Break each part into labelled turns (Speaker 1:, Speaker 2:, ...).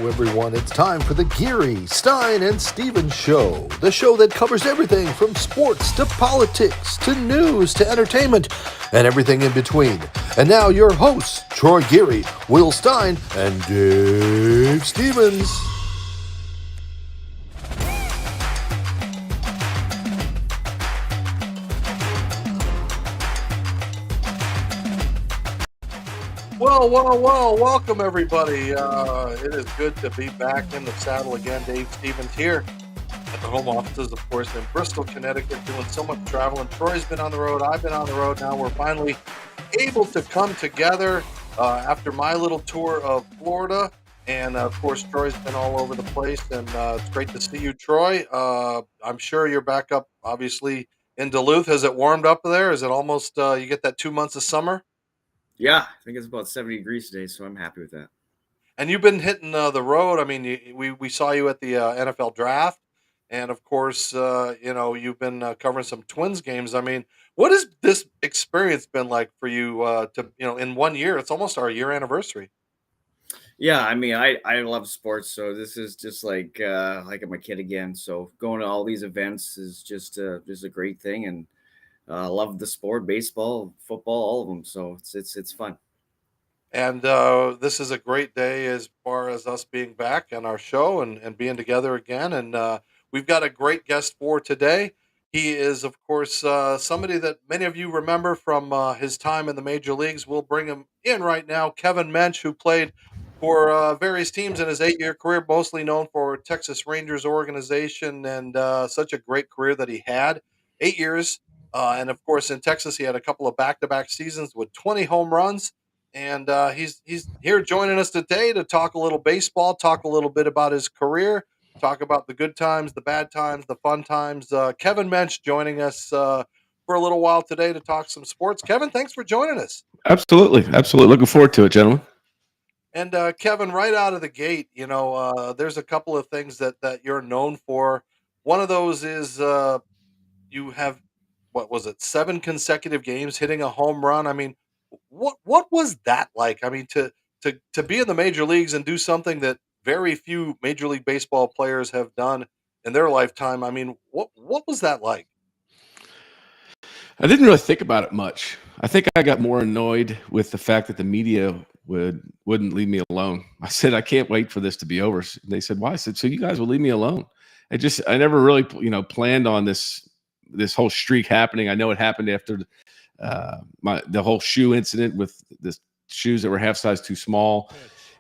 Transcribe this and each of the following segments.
Speaker 1: everyone. It's time for the Geary, Stein and Stevens Show. The show that covers everything from sports to politics to news to entertainment and everything in between. And now your hosts, Troy Geary, Will Stein, and Dave Stevens. Well, welcome everybody. It is good to be back in the saddle again. Dave Stevens here at the home offices, of course, in Bristol, Connecticut, doing so much traveling. Troy's been on the road. I've been on the road. Now we're finally able to come together after my little tour of Florida. And, of course, Troy's been all over the place, and it's great to see you, Troy. I'm sure you're back up, obviously, in Duluth. Has it warmed up there? Is it almost you get that 2 months of summer?
Speaker 2: Yeah, I think it's about 70 degrees today, so I'm happy with that.
Speaker 1: And you've been hitting the road. I mean, we saw you at the NFL draft, and of course, you've been covering some Twins games. I mean, what has this experience been like for you? In 1 year, it's almost our year anniversary.
Speaker 2: Yeah, I mean, I love sports, so this is just like I'm a kid again. So going to all these events is just a great thing, and love the sport, baseball, football, all of them. So it's fun.
Speaker 1: And this is a great day as far as us being back on our show and being together again. And we've got a great guest for today. He is, of course, somebody that many of you remember from his time in the major leagues. We'll bring him in right now. Kevin Mench, who played for various teams in his 8-year career, mostly known for Texas Rangers organization, and such a great career that he had. 8 years. And of course, in Texas, he had a couple of back-to-back seasons with 20 home runs. And he's here joining us today to talk a little baseball, talk a little bit about his career, talk about the good times, the bad times, the fun times. Kevin Mench joining us for a little while today to talk some sports. Kevin, thanks for joining us.
Speaker 3: Absolutely. Looking forward to it, gentlemen.
Speaker 1: And Kevin, right out of the gate, there's a couple of things that you're known for. One of those is you have, what was it, 7 consecutive games hitting a home run. I mean, what was that like? I mean, to be in the major leagues and do something that very few Major League Baseball players have done in their lifetime. I mean, what was that like?
Speaker 3: I didn't really think about it much. I think I got more annoyed with the fact that the media wouldn't leave me alone. I said, I can't wait for this to be over. They said, why? I said, so you guys will leave me alone. I never really, planned on this whole streak happening. I know it happened after the whole shoe incident with the shoes that were half size too small.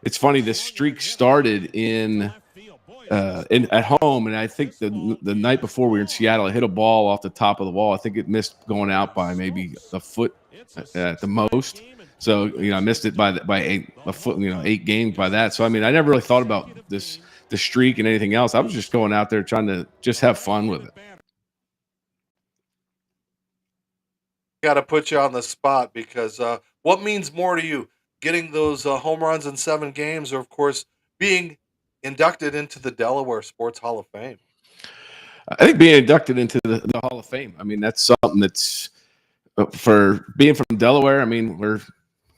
Speaker 3: It's funny, this streak started at home, and I think the night before we were in Seattle, I hit a ball off the top of the wall. I think it missed going out by maybe a foot at the most. So I missed it by a foot, 8 games by that. So I mean, I never really thought about the streak and anything else. I was just going out there trying to just have fun with it.
Speaker 1: Got to put you on the spot because what means more to you, getting those home runs in 7 games, or of course being inducted into the Delaware Sports Hall of Fame?
Speaker 3: I think being inducted into the Hall of Fame. I mean, that's something that's for being from Delaware. I mean,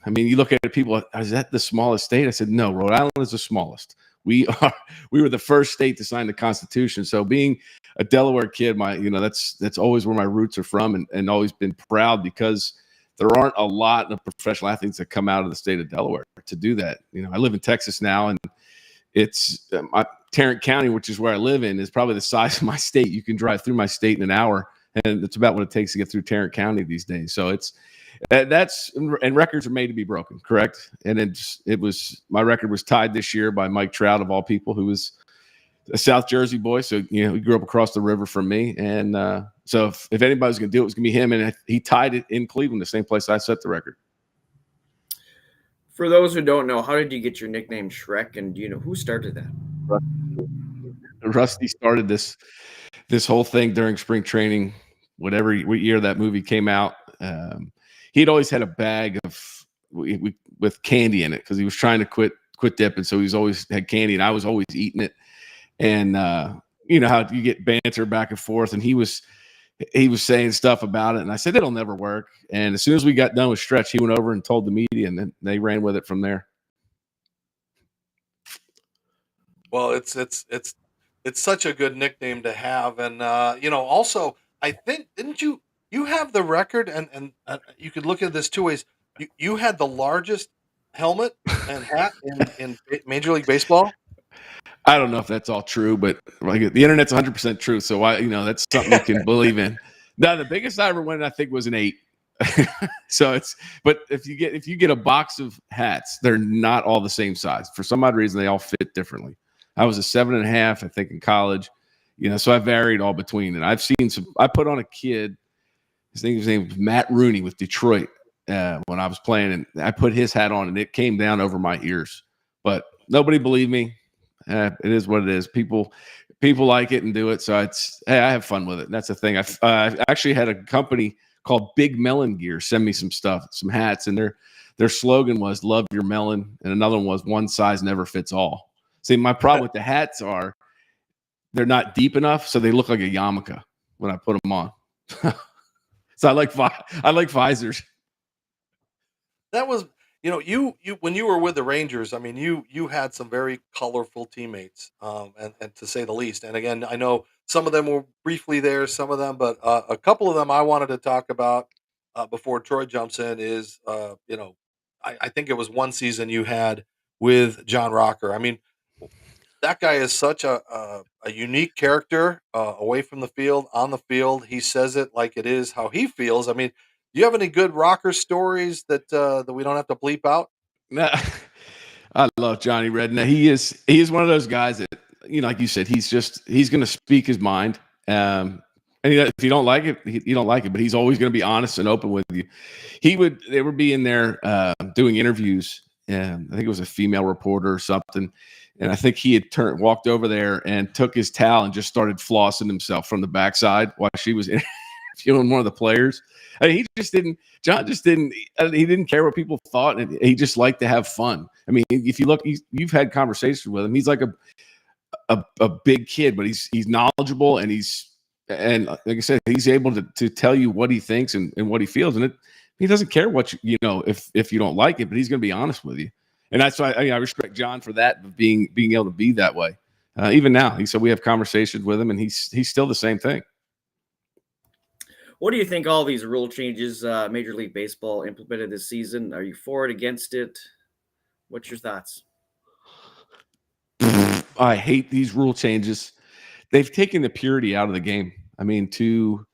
Speaker 3: you look at it, people, is that the smallest state? I said, no, Rhode Island is the smallest. We were the first state to sign the Constitution. So being a Delaware kid, that's always where my roots are from, and always been proud because there aren't a lot of professional athletes that come out of the state of Delaware to do that. I live in Texas now, and it's Tarrant County, which is where I live in, is probably the size of my state. You can drive through my state in an hour, and it's about what it takes to get through Tarrant County these days. So and records are made to be broken, correct? And my record was tied this year by Mike Trout, of all people, who was a South Jersey boy. So, he grew up across the river from me. And so if anybody's going to do it, it was going to be him. And he tied it in Cleveland, the same place I set the record.
Speaker 2: For those who don't know, how did you get your nickname SHREK? And do you know who started that?
Speaker 3: Rusty started this whole thing during spring training, what year that movie came out. He'd always had a bag with candy in it because he was trying to quit dipping. So he's always had candy, and I was always eating it. And you know how you get banter back and forth, and he was saying stuff about it, and I said it'll never work. And as soon as we got done with stretch, he went over and told the media, and then they ran with it from there.
Speaker 1: Well, it's such a good nickname to have, and also I think didn't you have the record, and you could look at this two ways. You had the largest helmet and hat in Major League Baseball.
Speaker 3: I don't know if that's all true, but like the internet's 100% true. So that's something you can believe in. Now, the biggest I ever went, I think, was an 8. So but if you get a box of hats, they're not all the same size. For some odd reason, they all fit differently. I was a 7.5, I think, in college. So I varied all between. And I've seen I put on a kid. His name was Matt Rooney with Detroit when I was playing, and I put his hat on, and it came down over my ears. But nobody believed me. It is what it is. People like it and do it. So I have fun with it. And that's the thing. I actually had a company called Big Melon Gear send me some stuff, some hats, and their slogan was "Love your melon," and another one was "One size never fits all." See, my problem with the hats are they're not deep enough, so they look like a yarmulke when I put them on. So I like visors.
Speaker 1: That was, you when you were with the Rangers. I mean, you had some very colorful teammates, and to say the least. And again, I know some of them were briefly there, some of them, but a couple of them I wanted to talk about before Troy jumps in is, I think it was one season you had with John Rocker. I mean, that guy is such a unique character, away from the field, on the field. He says it like it is, how he feels. I mean, do you have any good rocker stories that we don't have to bleep out?
Speaker 3: Nah, I love Johnny Redknapp. He is one of those guys that, like you said, he's going to speak his mind. And if you don't like it, you don't like it. But he's always going to be honest and open with you. They would be in there doing interviews, and I think it was a female reporter or something. And I think he had walked over there and took his towel and just started flossing himself from the backside while she was interviewing one of the players. I mean, John just didn't. He didn't care what people thought, and he just liked to have fun. I mean, if you look, you've had conversations with him. He's like a big kid, but he's knowledgeable, and like I said, he's able to tell you what he thinks and what he feels, and he doesn't care what if you don't like it, but he's going to be honest with you. And that's why I respect John for that, being able to be that way. Even now, he said we have conversations with him, and he's still the same thing.
Speaker 2: What do you think all these rule changes Major League Baseball implemented this season? Are you for it, against it? What's your thoughts?
Speaker 3: I hate these rule changes. They've taken the purity out of the game. I mean, to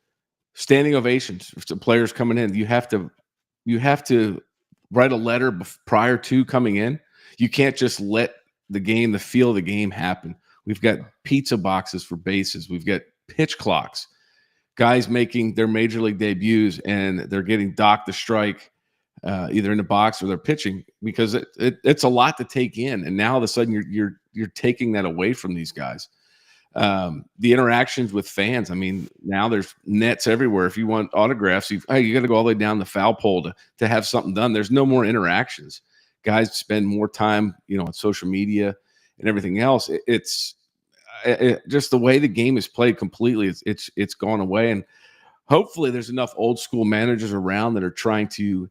Speaker 3: standing ovations to players coming in, you have to write a letter prior to coming in. You can't just let the feel of the game happen. We've got pizza boxes for bases. We've got pitch clocks. Guys making their major league debuts and they're getting docked the strike, either in the box or they're pitching, because it's a lot to take in. And now all of a sudden you're taking that away from these guys. The interactions with fans. I mean, now there's nets everywhere. If you want autographs, you got to go all the way down the foul pole to have something done. There's no more interactions. Guys spend more time, on social media and everything else. It's just the way the game is played completely. It's gone away, and hopefully there's enough old school managers around that are trying to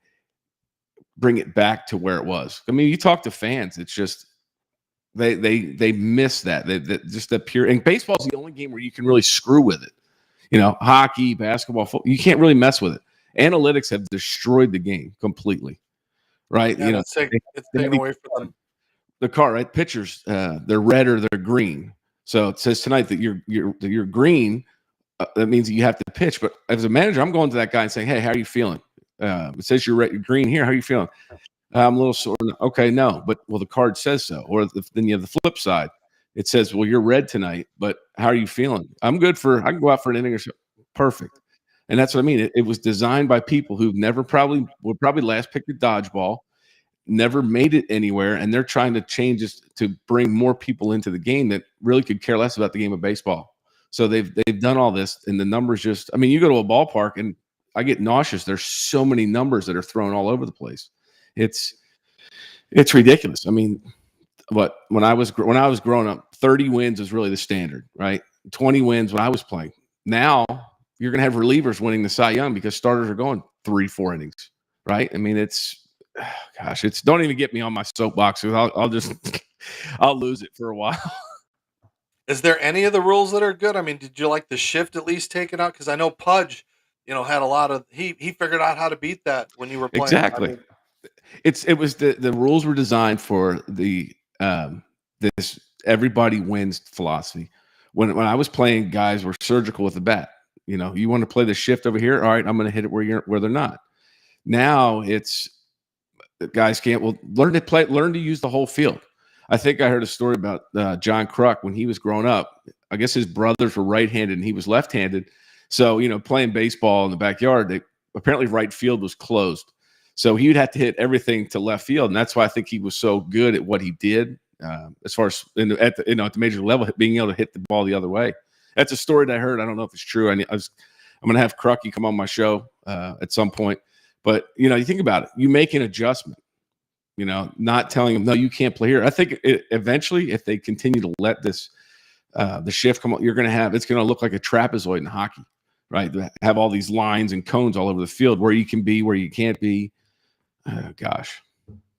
Speaker 3: bring it back to where it was. I mean, you talk to fans, it's just they miss that. Just that pure. And baseball's the only game where you can really screw with it. Hockey, basketball, football, you can't really mess with it. Analytics have destroyed the game completely, right?
Speaker 1: Yeah, it's taken away from them.
Speaker 3: The car, right? Pitchers, they're red or they're green. So it says tonight that you're green. That means that you have to pitch. But as a manager, I'm going to that guy and saying, "Hey, how are you feeling?" It says you're green here. How are you feeling? I'm a little sore. Okay, no, but the card says so. Or then you have the flip side. It says, well, you're red tonight, but how are you feeling? I'm good I can go out for an inning or so. Perfect. And that's what I mean. It was designed by people who would probably last pick the dodgeball, never made it anywhere, and they're trying to change this to bring more people into the game that really could care less about the game of baseball. So they've done all this, and the numbers just, I mean, you go to a ballpark and I get nauseous. There's so many numbers that are thrown all over the place. It's ridiculous. I mean, when I was growing up, 30 wins is really the standard, right? 20 wins when I was playing. Now you're going to have relievers winning the Cy Young because starters are going 3-4 innings, right? I mean, don't even get me on my soapbox because I'll lose it for a while.
Speaker 1: Is there any of the rules that are good? I mean, did you like the shift at least taken out? Because I know Pudge, had a lot of he figured out how to beat that when you were playing. I
Speaker 3: Exactly.
Speaker 1: mean,
Speaker 3: It was the rules were designed for the this everybody wins philosophy. When I was playing, guys were surgical with the bat. You want to play the shift over here. All right, I'm going to hit it where they're not. Now it's the guys can't. Well, learn to use the whole field. I think I heard a story about John Kruk when he was growing up. I guess his brothers were right-handed and he was left-handed. So playing baseball in the backyard, apparently right field was closed. So he would have to hit everything to left field, and that's why I think he was so good at what he did, as far as at the major level, being able to hit the ball the other way. That's a story that I heard. I don't know if it's true. I'm going to have Crucky come on my show at some point. But you think about it. You make an adjustment. Not telling him no, you can't play here. I think eventually, if they continue to let this the shift come on, it's going to look like a trapezoid in hockey, right? Have all these lines and cones all over the field where you can be, where you can't be. Gosh.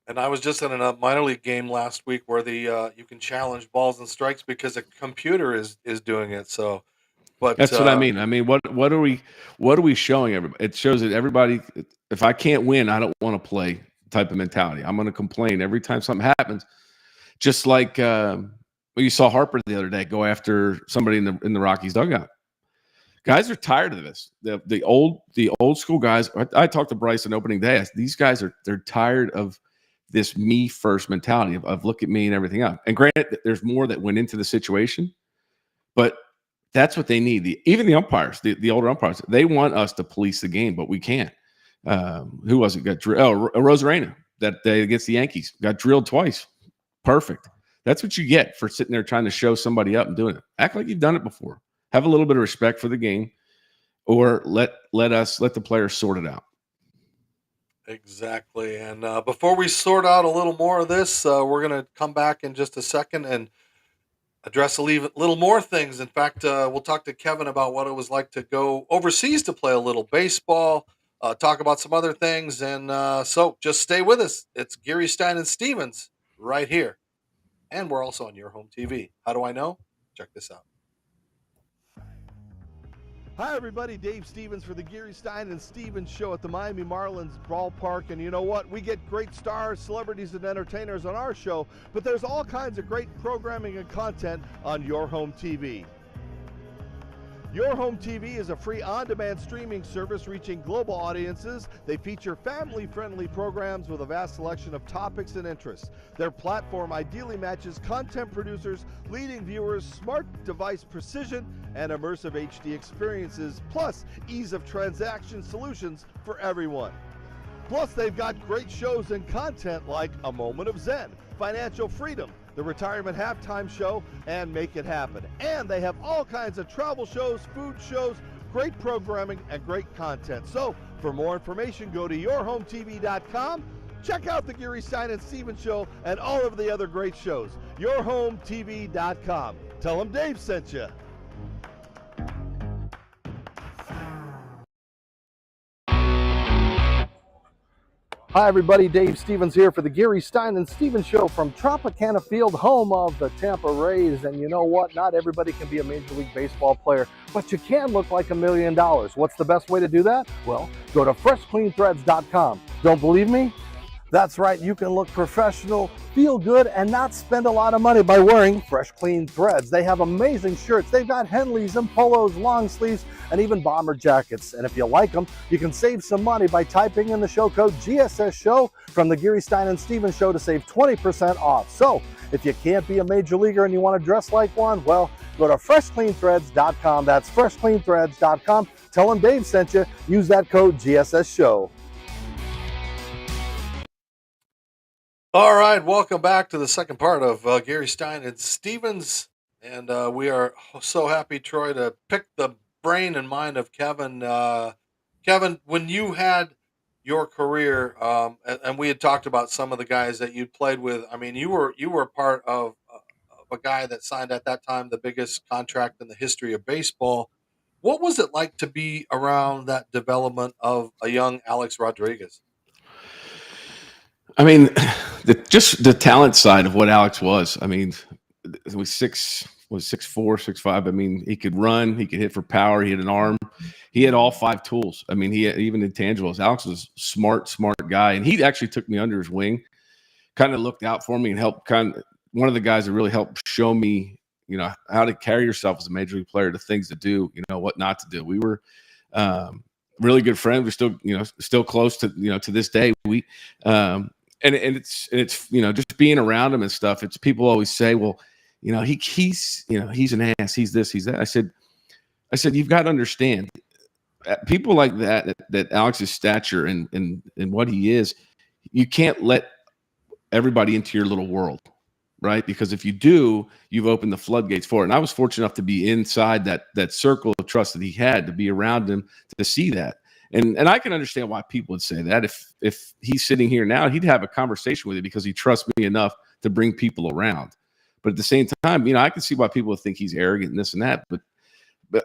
Speaker 1: And I was just in a minor league game last week where you can challenge balls and strikes because a computer is doing it. So, but
Speaker 3: that's what I mean. I mean, what are we showing everybody? It shows that everybody. If I can't win, I don't want to play. Type of mentality. I'm going to complain every time something happens. Just like you saw Harper the other day go after somebody in the Rockies dugout. Guys are tired of this. The old school guys. I talked to Bryce on opening day. These guys they're tired of this me first mentality of look at me and everything else. And granted, there's more that went into the situation, but that's what they need. Even the umpires, the older umpires, they want us to police the game, but we can't. Who was it? Got drilled? Rosarena that day against the Yankees got drilled twice. Perfect. That's what you get for sitting there trying to show somebody up and doing it. Act like you've done it before. Have a little bit of respect for the game, or let the players sort it out.
Speaker 1: Exactly. And before we sort out a little more of this, we're going to come back in just a second and address a little more things. In fact, we'll talk to Kevin about what it was like to go overseas to play a little baseball, talk about some other things. And so just stay with us. It's Geary, Stein and Stevens right here. And we're also on your home TV. How do I know? Check this out.
Speaker 4: Hi, everybody. Dave Stevens for the Geary, Stein and Stevens show at the Miami Marlins ballpark. And you know what? We get great stars, celebrities, and entertainers on our show, but there's all kinds of great programming and content on Your Home TV. Your Home TV is a free on-demand streaming service reaching global audiences. They feature family-friendly programs with a vast selection of topics and interests. Their platform ideally matches content producers, leading viewers, smart device precision, and immersive HD experiences, plus ease of transaction solutions for everyone. Plus, they've got great shows and content like A Moment of Zen, Financial Freedom, the Retirement Halftime Show, and Make It Happen. And they have all kinds of travel shows, food shows, great programming, and great content. So, for more information, go to yourhometv.com. Check out the Geary, Stein and Stevens show and all of the other great shows. Yourhometv.com. Tell them Dave sent you. Hi, everybody. Dave Stevens here for the Geary, Stein and Stevens show from Tropicana Field, home of the Tampa Rays. And you know what? Not everybody can be a Major League Baseball player, but you can look like $1 million. What's the best way to do that? Well, go to freshcleanthreads.com. Don't believe me? That's right, you can look professional, feel good, and not spend a lot of money by wearing Fresh Clean Threads. They have amazing shirts. They've got Henleys and polos, long sleeves, and even bomber jackets. And if you like them, you can save some money by typing in the show code GSS SHOW from the Geary, Stein and Stevens show to save 20% off. So if you can't be a major leaguer and you want to dress like one, well, go to freshcleanthreads.com. That's freshcleanthreads.com. Tell them Dave sent you. Use that code GSS SHOW.
Speaker 1: All right, welcome back to the second part of Geary, Stein and Stevens, and we are so happy, Troy, to pick the brain and mind of Kevin. Kevin, when you had your career, and we had talked about some of the guys that you'd played with. I mean, you were part of a guy that signed at that time the biggest contract in the history of baseball. What was it like to be around that development of a young Alex Rodriguez?
Speaker 3: I mean, just the talent side of what Alex was. I mean, it was was 6'4", 6'5". I mean, he could run, he could hit for power, he had an arm, he had all 5 tools. I mean, he had even intangibles. Alex was a smart guy, and he actually took me under his wing, kind of looked out for me and helped one of the guys that really helped show me, how to carry yourself as a major league player, the things to do, what not to do. We were really good friends. We're still, still close to, to this day. We, and it's just being around him and stuff. It's people always say, well, he's an ass. He's this, he's that. I said, you've got to understand people like that Alex's stature and what he is, you can't let everybody into your little world, right? Because if you do, you've opened the floodgates for it. And I was fortunate enough to be inside that circle of trust that he had, to be around him, to see that. And I can understand why people would say that. If he's sitting here now, he'd have a conversation with you because he trusts me enough to bring people around. But at the same time, I can see why people would think he's arrogant and this and that. But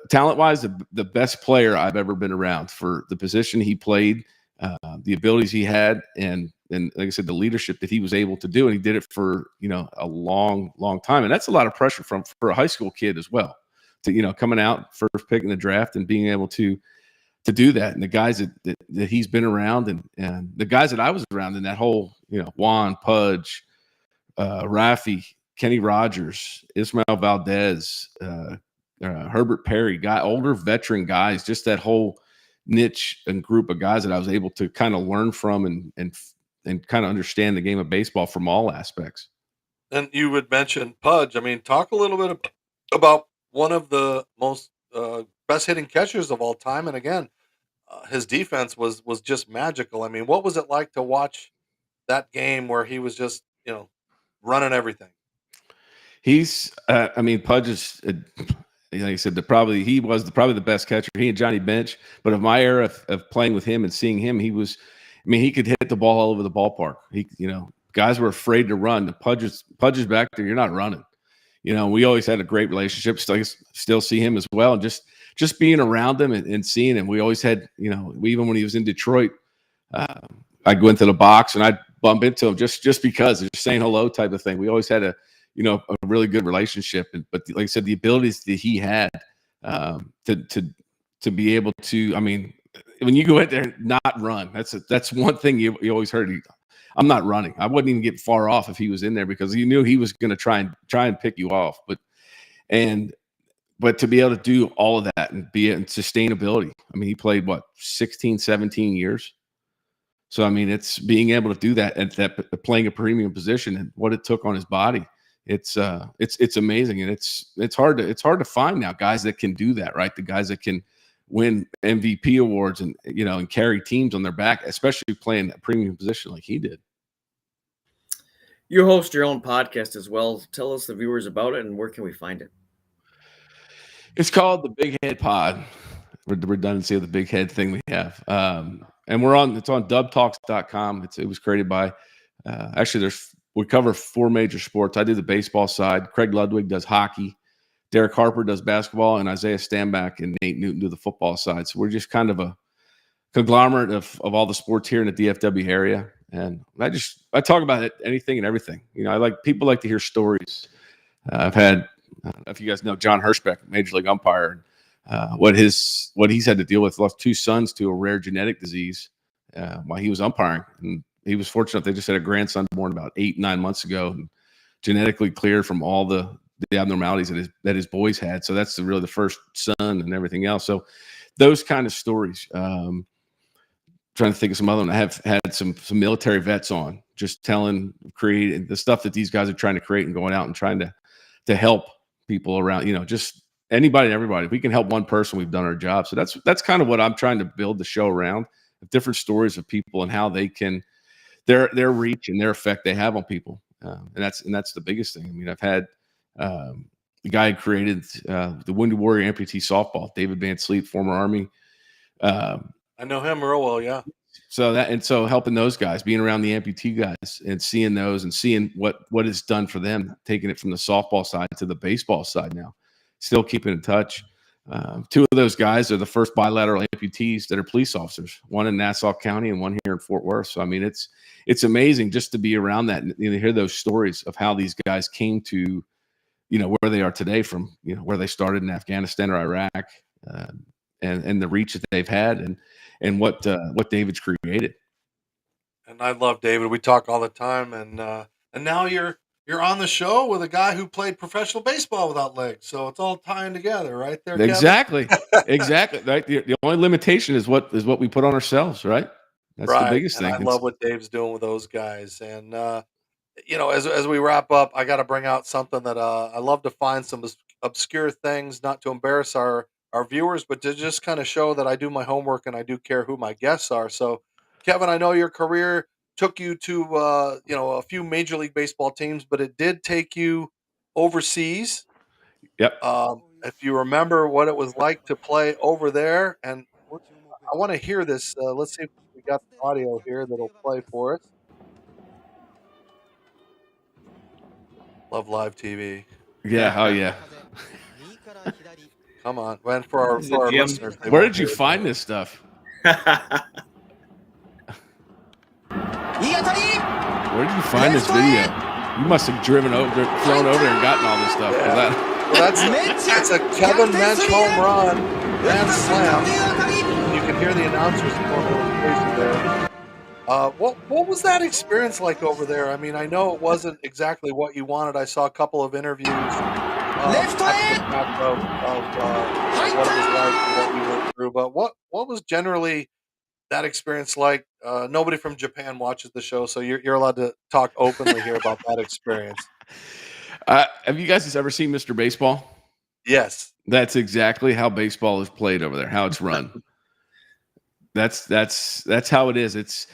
Speaker 3: talent-wise, the best player I've ever been around for the position he played, the abilities he had, and like I said, the leadership that he was able to do, and he did it for a long time, and that's a lot of pressure for a high school kid as well, to coming out first pick in the draft and being able to do that. And the guys that he's been around, and the guys that I was around in that whole Juan, Pudge, Rafi, Kenny Rogers, Ismael Valdez, Herbert Perry, older veteran guys, just that whole niche and group of guys that I was able to kind of learn from and kind of understand the game of baseball from all aspects.
Speaker 1: And you would mention Pudge. I mean, talk a little bit about one of the most best hitting catchers of all time. And again, his defense was just magical. I mean, what was it like to watch that game where he was just, running everything?
Speaker 3: He's, Pudge is, like I said, he was probably the best catcher. He and Johnny Bench. But of my era of playing with him and seeing him, he was, he could hit the ball all over the ballpark. He, guys were afraid to run. The Pudge is back there. You're not running. We always had a great relationship. Still see him as well. And just being around him and seeing him, we always had, even when he was in Detroit, I'd go into the box and I'd bump into him just because, just saying hello type of thing. We always had a really good relationship. But like I said, the abilities that he had to be able to, when you go out there and not run, that's one thing you always heard. I'm not running. I wouldn't even get far off if he was in there because you knew he was going to try and pick you off. But to be able to do all of that and be in sustainability. He played 16, 17 years. So it's being able to do that and playing a premium position and what it took on his body. It's amazing, and it's hard to find now guys that can do that, right? The guys that can win MVP awards and and carry teams on their back, especially playing a premium position like he did.
Speaker 2: You host your own podcast as well. Tell us, the viewers, about it, and where can we find it?
Speaker 3: It's called the Big Head Pod. The redundancy of the big head thing we have, and it's on dubtalks.com. It was created by we cover 4 major sports. I do the baseball side. Craig Ludwig does hockey. Derek Harper does basketball, and Isaiah Stanback and Nate Newton do the football side. So we're just kind of a conglomerate of all the sports here in the DFW area. And I talk about anything and everything. People like to hear stories. I've had, I don't know if you guys know John Hirschbeck, Major League umpire, what he's had to deal with. Lost 2 sons to a rare genetic disease while he was umpiring. And he was fortunate. They just had a grandson born about 8-9 months ago, and genetically cleared from all the abnormalities that his boys had. So that's really the first son and everything else. So those kind of stories. Trying to think of some other one. I have had some military vets on, just creating the stuff that these guys are trying to create and going out and trying to help people around. Just anybody and everybody. If we can help one person, we've done our job. So that's kind of what I'm trying to build the show around. Different stories of people and how they can. Their reach and their effect they have on people, and that's the biggest thing. I've had the guy who created the Wounded Warrior amputee softball, David Van Sleep, former Army.
Speaker 1: I know him real well, yeah.
Speaker 3: So helping those guys, being around the amputee guys, and seeing those and seeing what it's done for them, taking it from the softball side to the baseball side now, still keeping in touch. 2 of those guys are the first bilateral amputees that are police officers, one in Nassau County and one here in Fort Worth. So, it's amazing just to be around that and hear those stories of how these guys came to, where they are today from, where they started in Afghanistan or Iraq, and the reach that they've had and what David's created.
Speaker 1: And I love David. We talk all the time, and now you're on the show with a guy who played professional baseball without legs. So it's all tying together, right there,
Speaker 3: Exactly.
Speaker 1: Kevin?
Speaker 3: Exactly. Right. The only limitation is what we put on ourselves, right? That's the
Speaker 1: Right.
Speaker 3: biggest
Speaker 1: And I
Speaker 3: thing.
Speaker 1: love what Dave's doing with those guys. And as we wrap up, I got to bring out something that I love to find some obscure things, not to embarrass our viewers, but to just kind of show that I do my homework and I do care who my guests are. So, Kevin, I know your career took you to a few Major League Baseball teams, but it did take you overseas.
Speaker 3: Yep.
Speaker 1: If you remember what it was like to play over there, and I want to hear this. Let's see if we got the audio here that'll play for us. Love live TV.
Speaker 3: Yeah. Oh yeah.
Speaker 1: Come on, man! For our listeners,
Speaker 3: Where did you find this stuff? Where did you find this video? You must have flown over there and gotten all this stuff.
Speaker 1: That's a Kevin Mench home run, grand slam. You can hear the announcers there. What was that experience like over there? I mean, I know it wasn't exactly what you wanted. I saw a couple of interviews
Speaker 5: Left hand!
Speaker 1: of what it was like and what you went through. But what was generally that experience like? Nobody from Japan watches the show, so you're allowed to talk openly here about that experience.
Speaker 3: Have you guys ever seen Mr. Baseball?
Speaker 1: Yes.
Speaker 3: That's exactly how baseball is played over there, how it's run. That's how it is. It's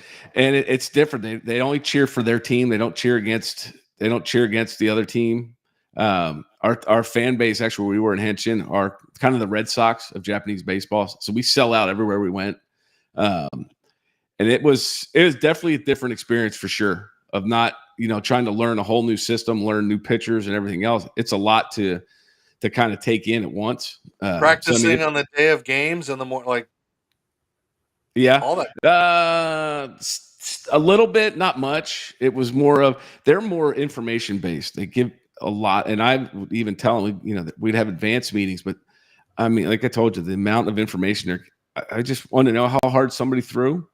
Speaker 3: different. They only cheer for their team. They don't cheer against the other team. Our fan base, actually, where we were in Henshin, are kind of the Red Sox of Japanese baseball. So we sell out everywhere we went. And it was definitely a different experience for sure, of not, trying to learn a whole new system, learn new pitchers and everything else. It's a lot to kind of take in at once.
Speaker 1: Practicing on the day of games and the more like,
Speaker 3: yeah,
Speaker 1: all that.
Speaker 3: A little bit, not much. It was more of, they're more information based. They give a lot, and I would even tell them, that we'd have advanced meetings. But I mean, like I told you, the amount of information there, I just want to know how hard somebody threw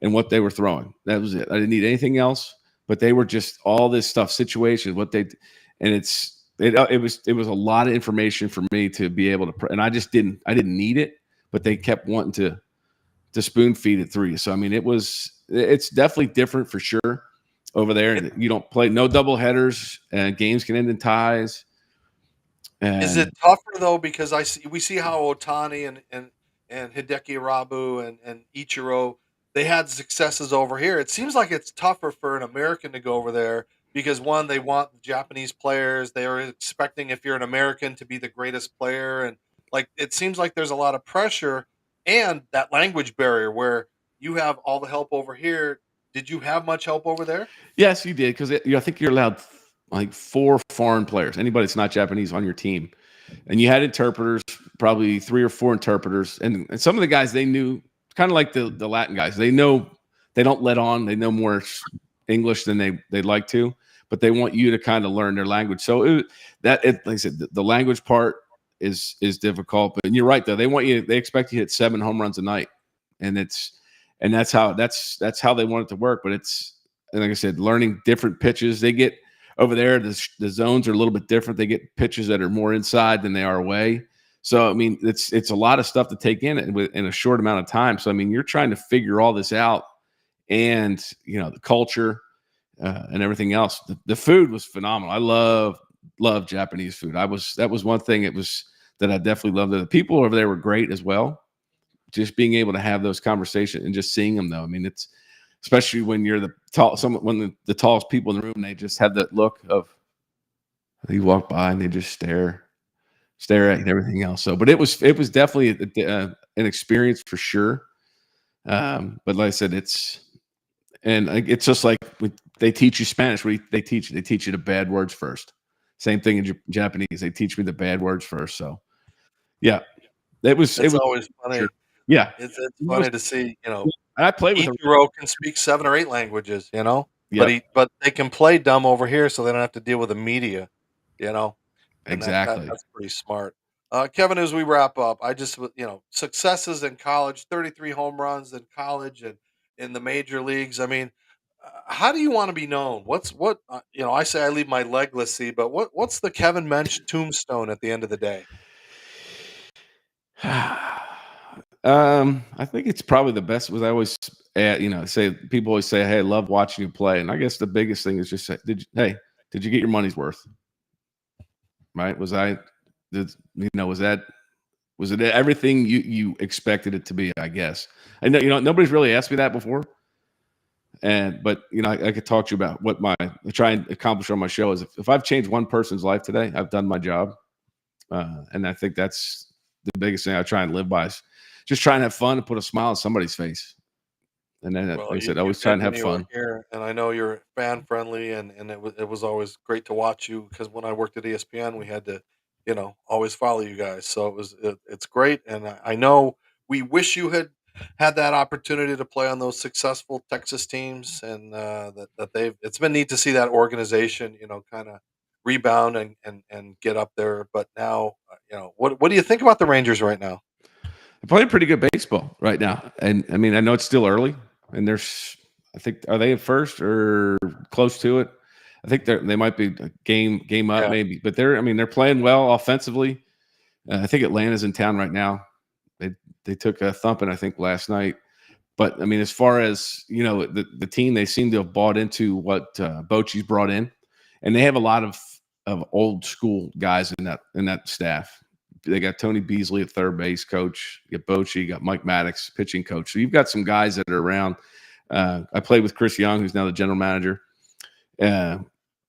Speaker 3: and what they were throwing. That was it. I didn't need anything else. But they were just all this stuff, situations, it was a lot of information for me to be able to, and I didn't need it, but they kept wanting to spoon feed it through you. So I mean, it's definitely different for sure over there. You don't play no double headers, and games can end in ties.
Speaker 1: Is it tougher though? Because we see how Otani and Hideki Irabu and Ichiro, they had successes over here. It seems like it's tougher for an American to go over there because one, they want Japanese players. They are expecting, if you're an American, to be the greatest player, and like it seems like there's a lot of pressure and that language barrier where you have all the help over here. Did you have much help over there?
Speaker 3: Yes, you did, because I think you're allowed like 4 foreign players, anybody that's not Japanese, on your team, and you had interpreters, probably 3 or 4 interpreters, and some of the guys, they knew, kind of like the Latin guys, they know, they don't let on, they know more English than they'd like to, but they want you to kind of learn their language. So like I said, the language part is difficult. But you're right though, they expect you to hit 7 home runs a night, and that's how they want it to work. But and like I said, learning different pitches. They get over there, the zones are a little bit different. They get pitches that are more inside than they are away. So I mean, it's a lot of stuff to take in a short amount of time. So I mean, you're trying to figure all this out, and the culture and everything else. The food was phenomenal. I love Japanese food. That was one thing that I definitely loved. The people over there were great as well. Just being able to have those conversations and just seeing them though. I mean, it's especially when you're the tallest people in the room, and they just have that look of, you walk by and they just stare at you and everything else. So, but it was definitely an experience for sure. But like I said, it's just like they teach you Spanish. They teach you the bad words first. Same thing in Japanese. They teach me the bad words first. So, yeah, it was
Speaker 1: always funny.
Speaker 3: Sure. Yeah,
Speaker 1: it's funny to see.
Speaker 3: I play with
Speaker 1: Ichiro can speak 7 or 8 languages.
Speaker 3: Yep.
Speaker 1: But they can play dumb over here, so they don't have to deal with the media. and
Speaker 3: Exactly.
Speaker 1: that's pretty smart. Kevin, as we wrap up, I just successes in college, 33 home runs in college and in the major leagues. I mean, how do you want to be known? I say I leave my legacy, but what's the Kevin Mench tombstone at the end of the day?
Speaker 3: I think it's probably the best. Was I always, say people always say, "Hey, I love watching you play," and I guess the biggest thing is just say, did you get your money's worth? Right? Was it everything you expected it to be? I guess. I know nobody's really asked me that before, but I could talk to you about what I try and accomplish on my show is if I've changed one person's life today, I've done my job, and I think that's the biggest thing I try and live by is just try and have fun and put a smile on somebody's face. And then, like
Speaker 1: Well,
Speaker 3: I said,
Speaker 1: you
Speaker 3: always try
Speaker 1: did
Speaker 3: and
Speaker 1: when
Speaker 3: have
Speaker 1: you were
Speaker 3: fun.
Speaker 1: here, and I know you're fan friendly, and it was always great to watch you because when I worked at ESPN, we had to, always follow you guys. So it's great, and I know we wish you had that opportunity to play on those successful Texas teams, and that it's been neat to see that organization, kind of rebound and get up there. But now, what do you think about the Rangers right now?
Speaker 3: They're playing pretty good baseball right now, and I mean I know it's still early, and I think are they at first or close to it? I think they might be a game up
Speaker 1: Yeah.
Speaker 3: maybe, but they're playing well offensively. I think Atlanta's in town right now. They took a thumping I think last night. But I mean, as far as the team, they seem to have bought into what Bochy's brought in, and they have a lot of old school guys in that staff. They got Tony Beasley at third base coach. You got Bochy, you got Mike Maddox pitching coach. So you've got some guys that are around. I played with Chris Young, who's now the general manager.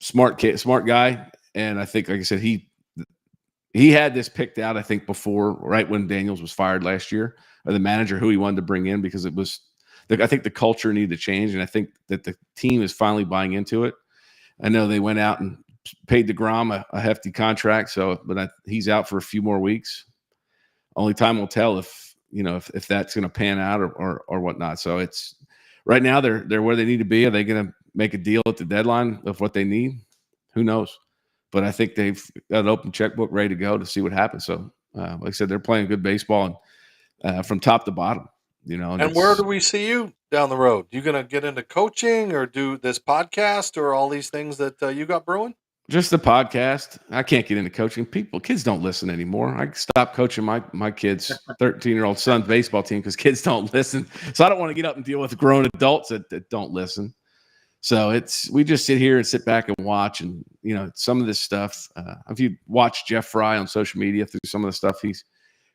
Speaker 3: Smart kid, smart guy, and I think, like I said, he had this picked out, I think, before, right when Daniels was fired last year, or the manager who he wanted to bring in because I think the culture needed to change, and I think that the team is finally buying into it. I know they went out and paid DeGrom a hefty contract, but he's out for a few more weeks. Only time will tell if that's going to pan out or whatnot. So it's right now they're where they need to be. Are they going to make a deal at the deadline of what they need? Who knows? But I think they've got an open checkbook ready to go to see what happens. So, like I said, they're playing good baseball and from top to bottom.
Speaker 1: And where do we see you down the road? You gonna get into coaching or do this podcast or all these things that you got brewing?
Speaker 3: Just the podcast. I can't get into coaching. Kids don't listen anymore. I stopped coaching my kid's 13-year-old son's baseball team because kids don't listen. So I don't want to get up and deal with grown adults that don't listen. So we just sit here and sit back and watch, and some of this stuff. If you watch Jeff Fry on social media through some of the stuff he's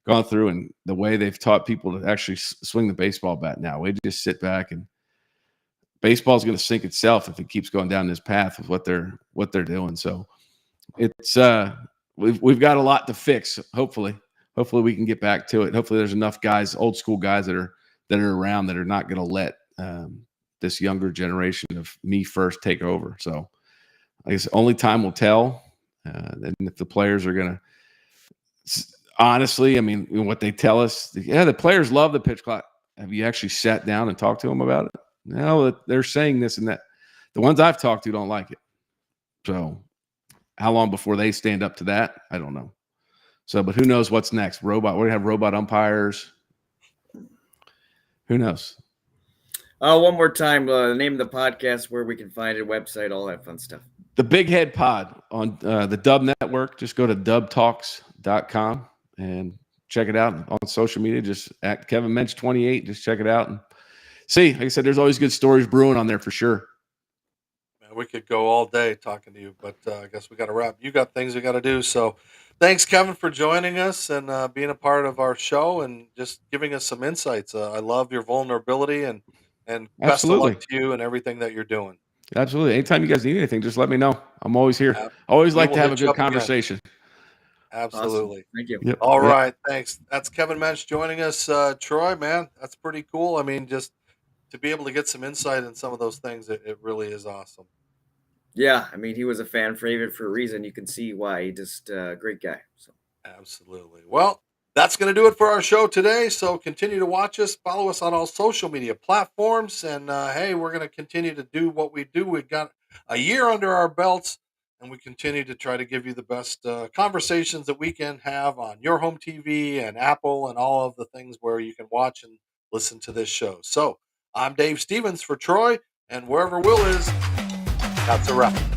Speaker 3: gone through and the way they've taught people to actually swing the baseball bat now, we just sit back and baseball is going to sink itself if it keeps going down this path of what they're doing. So it's we've got a lot to fix. Hopefully we can get back to it. Hopefully there's enough guys, old school guys that are around that are not going to let this younger generation of me first take over. So I guess only time will tell. And if the players are going to, honestly, I mean, what they tell us, the players love the pitch clock. Have you actually sat down and talked to them about it? No, they're saying this and that. The ones I've talked to don't like it. So how long before they stand up to that? I don't know. So, but who knows what's next? We're going to have robot umpires. Who knows?
Speaker 2: One more time, the name of the podcast, where we can find it, website, all that fun stuff.
Speaker 3: The Big Head Pod on the Dub Network. Just go to dubtalks.com and check it out on social media. Just at Kevin Mench 28. Just check it out and see. Like I said, there's always good stories brewing on there for sure.
Speaker 1: Man, we could go all day talking to you, but I guess we got to wrap. You got things we got to do. So thanks, Kevin, for joining us and being a part of our show and just giving us some insights. I love your vulnerability and best of
Speaker 3: Absolutely.
Speaker 1: luck to you and everything that you're doing.
Speaker 3: Absolutely. Anytime you guys need anything, just let me know. I'm always here. Always
Speaker 1: We
Speaker 3: like
Speaker 1: will
Speaker 3: to have a
Speaker 1: hit you
Speaker 3: good
Speaker 1: up again.
Speaker 3: conversation.
Speaker 1: Absolutely.
Speaker 2: Awesome. Thank you.
Speaker 3: Yep.
Speaker 1: All right. Thanks. That's Kevin Mench joining us. Troy, man, that's pretty cool. I mean, just to be able to get some insight in some of those things, it really is awesome.
Speaker 2: Yeah, I mean, he was a fan favorite for a reason. You can see why. He just great guy. So
Speaker 1: Absolutely. Well, that's going to do it for our show today. So continue to watch us, follow us on all social media platforms, and hey, we're going to continue to do what we do. We've got a year under our belts. and we continue to try to give you the best conversations that we can have on your home TV and Apple and all of the things where you can watch and listen to this show. So I'm Dave Stevens for Troy, and wherever Will is, that's a wrap.